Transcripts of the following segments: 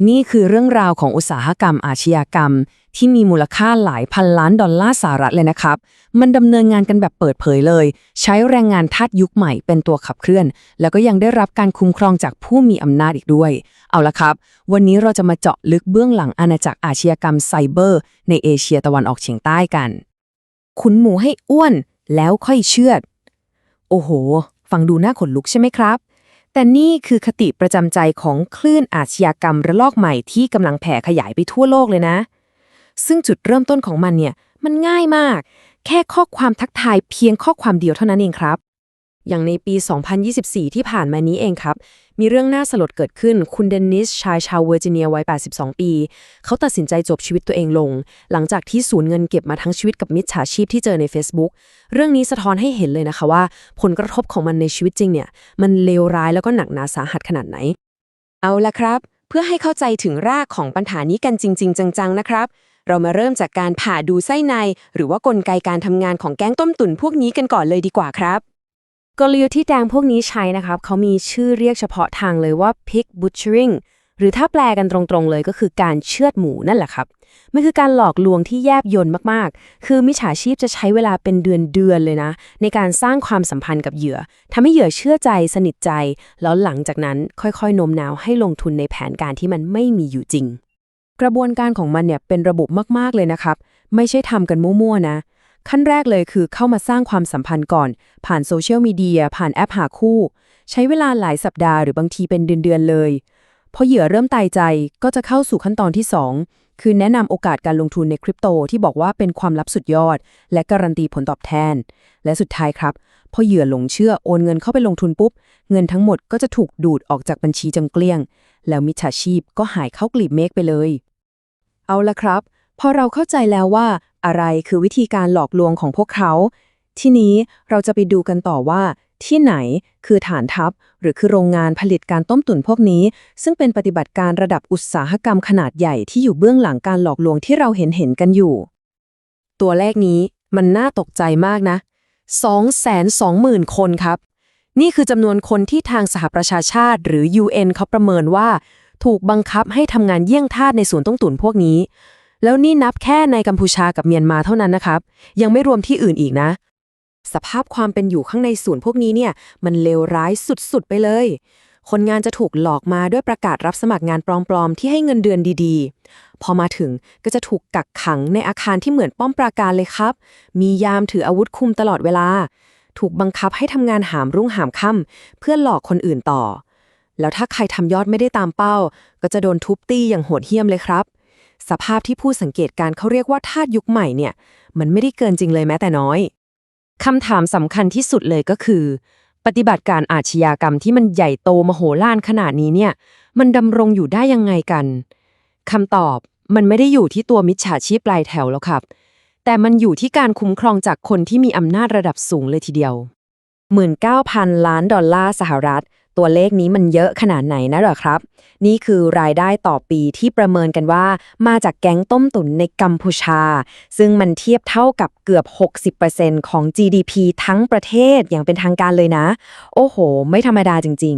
นี่คือเรื่องราวของอุตสาหกรรมอาชญากรรมที่มีมูลค่าหลายพันล้านดอลลาร์สหรัฐเลยนะครับ มันดำเนินงานกันแบบเปิดเผยเลย ใช้แรงงานทาสยุคใหม่เป็นตัวขับเคลื่อน แล้วก็ยังได้รับการคุ้มครองจากผู้มีอำนาจอีกด้วย เอาละครับ วันนี้เราจะมาเจาะลึกเบื้องหลังอาณาจักรอาชญากรรมไซเบอร์ในเอเชียตะวันออกเฉียงใต้กันขุนหมูให้อ้วนแล้วค่อยเชือด โอ้โห ฟังดูน่าขนลุกใช่ไหมครับ แต่นี่คือคติประจำใจของคลื่นอาชญากรรมระลอกใหม่ที่กำลังแผ่ขยายไปทั่วโลกเลยนะ ซึ่งจุดเริ่มต้นของมันเนี่ยมันง่ายมาก แค่ข้อความทักทายเพียงข้อความเดียวเท่านั้นเองครับ อย่างในปี 2024 ที่ผ่านมานี้เองครับ มีเรื่องน่าสลดเกิดขึ้น คุณเดนนิสชายชาวเวอร์จิเนียวัย 82 ปี เขาตัดสินใจจบชีวิตตัวเองลง หลังจากที่สูญเงินเก็บมาทั้งชีวิตกับมิจฉาชีพที่เจอใน Facebook เรื่องนี้สะท้อนให้เห็นเลยนะคะว่าผลกระทบของมันในชีวิตจริงเนี่ยมันเลวร้ายแล้วก็หนักหนาสาหัสขนาดไหน เอาละครับ เพื่อให้เข้าใจถึงรากของปัญหานี้กันจริงๆจังๆนะครับ เรามาเริ่มจากการผ่าดูไส้ในหรือว่ากลไกการทำงานของแก๊งต้มตุ๋นพวกนี้กันก่อนเลยดีกว่าครับกลยุทธ์ที่แก๊งพวกนี้ใช้นะครับเขามีชื่อเรียกเฉพาะทางเลยว่า pig butchering หรือถ้าแปลกันตรงๆเลยก็คือการเชือดหมูนั่นแหละครับมันคือการหลอกลวงที่แยบยลมากๆคือมิจฉาชีพจะใช้เวลาเป็นเดือนๆเลยนะในการสร้างความสัมพันธ์กับเหยื่อทำให้เหยื่อเชื่อใจสนิทใจแล้วหลังจากนั้นค่อยๆโน้มน้าวให้ลงทุนในแผนการที่มันไม่มีอยู่จริงกระบวนการของมันเนี่ยเป็นระบบมากๆเลยนะครับไม่ใช่ทำกันมั่วๆนะขั้นแรกเลยคือเข้ามาสร้างความสัมพันธ์ก่อนผ่านโซเชียลมีเดียผ่านแอปหาคู่ใช้เวลาหลายสัปดาห์หรือบางทีเป็นเดือนๆเลยพอเหยื่อเริ่มตายใจก็จะเข้าสู่ขั้นตอนที่2คือแนะนำโอกาสการลงทุนในคริปโตที่บอกว่าเป็นความลับสุดยอดและการันตีผลตอบแทนและสุดท้ายครับพอเหยื่อหลงเชื่อโอนเงินเข้าไปลงทุนปุ๊บเงินทั้งหมดก็จะถูกดูดออกจากบัญชีจำเกลี้ยงแล้วมิจฉาชีพก็หายเข้ากลีบเมฆไปเลยเอาละครับพอเราเข้าใจแล้วว่าอะไรคือวิธีการหลอกลวงของพวกเขาทีนี้เราจะไปดูกันต่อว่าที่ไหนคือฐานทัพหรือคือโรงงานผลิตการต้มตุ๋นพวกนี้ซึ่งเป็นปฏิบัติการระดับอุตสาหกรรมขนาดใหญ่ที่อยู่เบื้องหลังการหลอกลวงที่เราเห็นกันอยู่ตัวเลขนี้มันน่าตกใจมากนะ 220,000 คนครับนี่คือจำนวนคนที่ทางสหประชาชาติหรือ UN เขาประเมินว่าถูกบังคับให้ทำงานเยี่ยงทาสในศูนย์ต้มตุ๋นพวกนี้แล้วนี่นับแค่ในกัมพูชากับเมียนมาเท่านั้นนะครับยังไม่รวมที่อื่นอีกนะสภาพความเป็นอยู่ข้างในศูนย์พวกนี้เนี่ยมันเลวร้ายสุดๆไปเลยคนงานจะถูกหลอกมาด้วยประกาศรับสมัครงานปลอมๆที่ให้เงินเดือนดีๆพอมาถึงก็จะถูกกักขังในอาคารที่เหมือนป้อมปราการเลยครับมียามถืออาวุธคุมตลอดเวลาถูกบังคับให้ทำงานหามรุ่งหามค่ำเพื่อหลอกคนอื่นต่อแล้วถ้าใครทำยอดไม่ได้ตามเป้าก็จะโดนทุบตีอย่างโหดเหี้ยมเลยครับสภาพที่ผู้สังเกตการเขาเรียกว่าทาสยุคใหม่เนี่ยมันไม่ได้เกินจริงเลยแม้แต่น้อยคำถามสำคัญที่สุดเลยก็คือปฏิบัติการอาชญากรรมที่มันใหญ่โตมโหฬารขนาดนี้เนี่ยมันดำรงอยู่ได้ยังไงกันคำตอบมันไม่ได้อยู่ที่ตัวมิจฉาชีพปลายแถวแล้วครับแต่มันอยู่ที่การคุ้มครองจากคนที่มีอำนาจระดับสูงเลยทีเดียว 19,000 ล้านดอลลาร์สหรัฐตัวเลขนี้มันเยอะขนาดไหนนะเหรอครับนี่คือรายได้ต่อปีที่ประเมินกันว่ามาจากแก๊งต้มตุ๋นในกัมพูชาซึ่งมันเทียบเท่ากับเกือบ 60% ของ GDP ทั้งประเทศอย่างเป็นทางการเลยนะโอ้โหไม่ธรรมดาจริง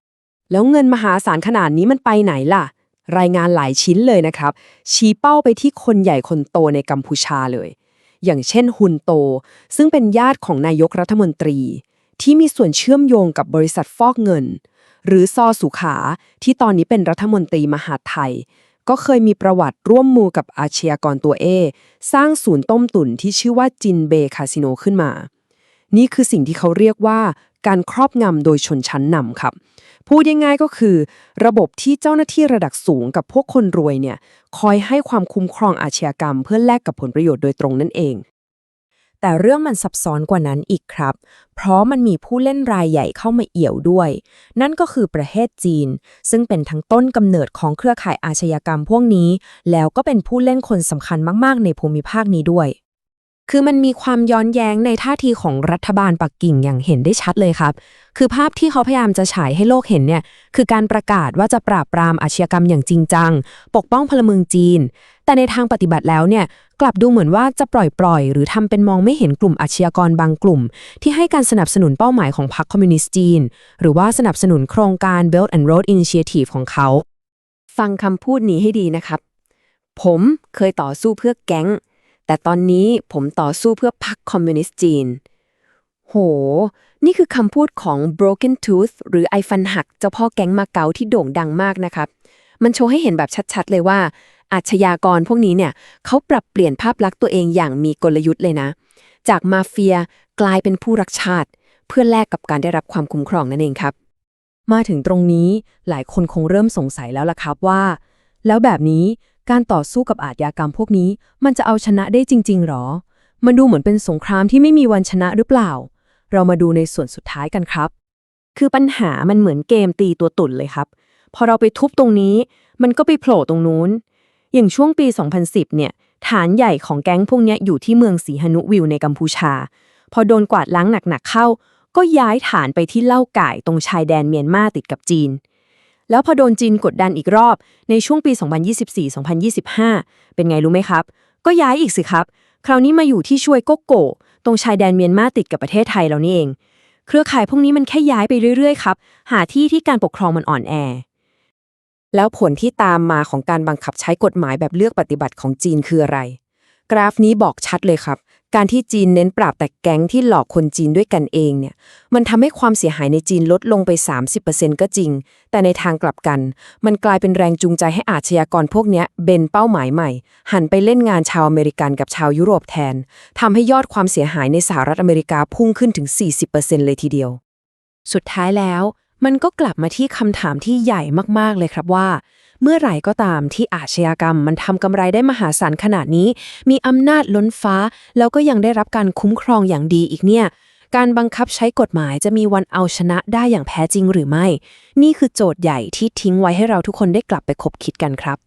ๆแล้วเงินมหาศาลขนาดนี้มันไปไหนล่ะรายงานหลายชิ้นเลยนะครับชี้เป้าไปที่คนใหญ่คนโตในกัมพูชาเลยอย่างเช่นฮุนโตซึ่งเป็นญาติของนายกรัฐมนตรีที่มีส่วนเชื่อมโยงกับบริษัทฟอกเงินหรือซอสุขาที่ตอนนี้เป็นรัฐมนตรีมหาดไทยก็เคยมีประวัติร่วมมือกับอาชญากรตัวสร้างศูนย์ต้มตุ๋นที่ชื่อว่าจินเบย์คาสิโนขึ้นมานี่คือสิ่งที่เขาเรียกว่าการครอบงำโดยชนชั้นนำครับพูดง่ายๆก็คือระบบที่เจ้าหน้าที่ระดับสูงกับพวกคนรวยเนี่ยคอยให้ความคุ้มครองอาชญากรรมเพื่อแลกกับผลประโยชน์โดยตรงนั่นเองแต่เรื่องมันซับซ้อนกว่านั้นอีกครับเพราะมันมีผู้เล่นรายใหญ่เข้ามาเอี่ยวด้วยนั่นก็คือประเทศจีนซึ่งเป็นทั้งต้นกำเนิดของเครือข่ายอาชญากรรมพวกนี้แล้วก็เป็นผู้เล่นคนสำคัญมากๆในภูมิภาคนี้ด้วยคือมันมีความย้อนแย้งในท่าทีของรัฐบาลปักกิ่งอย่างเห็นได้ชัดเลยครับคือภาพที่เขาพยายามจะฉายให้โลกเห็นเนี่ยคือการประกาศว่าจะปราบปรามอาชญากรรมอย่างจริงจังปกป้องพลเมืองจีนแต่ในทางปฏิบัติแล้วเนี่ยกลับดูเหมือนว่าจะปล่อยหรือทำเป็นมองไม่เห็นกลุ่มอาชญากรบางกลุ่มที่ให้การสนับสนุนเป้าหมายของพรรคคอมมิวนิสต์จีนหรือว่าสนับสนุนโครงการ Belt and Road Initiative ของเขา ฟังคำพูดนี้ให้ดีนะครับผมเคยต่อสู้เพื่อแก๊งแต่ตอนนี้ผมต่อสู้เพื่อพรรคคอมมิวนิสต์จีนโหนี่คือคำพูดของ Broken Tooth หรือไอฟันหักเจ้าพ่อแก๊งมาเก๊าที่โด่งดังมากนะครับมันโชว์ให้เห็นแบบชัดๆเลยว่าอาชญากรพวกนี้เนี่ยเขาปรับเปลี่ยนภาพลักษณ์ตัวเองอย่างมีกลยุทธ์เลยนะจากมาเฟียกลายเป็นผู้รักชาติเพื่อแลกกับการได้รับความคุ้มครองนั่นเองครับมาถึงตรงนี้หลายคนคงเริ่มสงสัยแล้วล่ะครับว่าแล้วแบบนี้การต่อสู้กับอาชญากรรมพวกนี้มันจะเอาชนะได้จริงๆหรอมันดูเหมือนเป็นสงครามที่ไม่มีวันชนะหรือเปล่าเรามาดูในส่วนสุดท้ายกันครับคือปัญหามันเหมือนเกมตีตัวตุ่นเลยครับพอเราไปทุบตรงนี้มันก็ไปโผล่ตรงนู้นอย่างช่วงปี 2010 เนี่ยฐานใหญ่ของแก๊งพวกนี้อยู่ที่เมืองสีหนุวิวในกัมพูชาพอโดนกวาดล้างหนักๆเข้าก็ย้ายฐานไปที่เล่าก่ายตรงชายแดนเมียนมาติดกับจีนแล้วพอโดนจีนกดดันอีกรอบในช่วงปี 2024-2025 เป็นไงรู้ไหมครับก็ย้ายอีกสิครับคราวนี้มาอยู่ที่ช่วยโกโก้ตรงชายแดนเมียนมาติดกับประเทศไทยเรานี่เองเครือข่ายพวกนี้มันแค่ย้ายไปเรื่อยๆครับหาที่การปกครองมันอ่อนแอแล้วผลที่ตามมาของการบังคับใช้กฎหมายแบบเลือกปฏิบัติของจีนคืออะไรกราฟนี้บอกชัดเลยครับการที่จีนเน้นปราบแต่แก๊งที่หลอกคนจีนด้วยกันเองเนี่ยมันทำให้ความเสียหายในจีนลดลงไป 30% ก็จริงแต่ในทางกลับกันมันกลายเป็นแรงจูงใจให้อาชญากรพวกนี้เบนเป้าหมายใหม่หันไปเล่นงานชาวอเมริกันกับชาวยุโรปแทนทำให้ยอดความเสียหายในสหรัฐอเมริกาพุ่งขึ้นถึง 40% เลยทีเดียวสุดท้ายแล้วมันก็กลับมาที่คำถามที่ใหญ่มากๆเลยครับว่าเมื่อไหร่ก็ตามที่อาชญากรรมมันทำกำไรได้มหาศาลขนาดนี้มีอำนาจล้นฟ้าแล้วก็ยังได้รับการคุ้มครองอย่างดีอีกเนี่ยการบังคับใช้กฎหมายจะมีวันเอาชนะได้อย่างแท้จริงหรือไม่นี่คือโจทย์ใหญ่ที่ทิ้งไว้ให้เราทุกคนได้กลับไปคบคิดกันครับ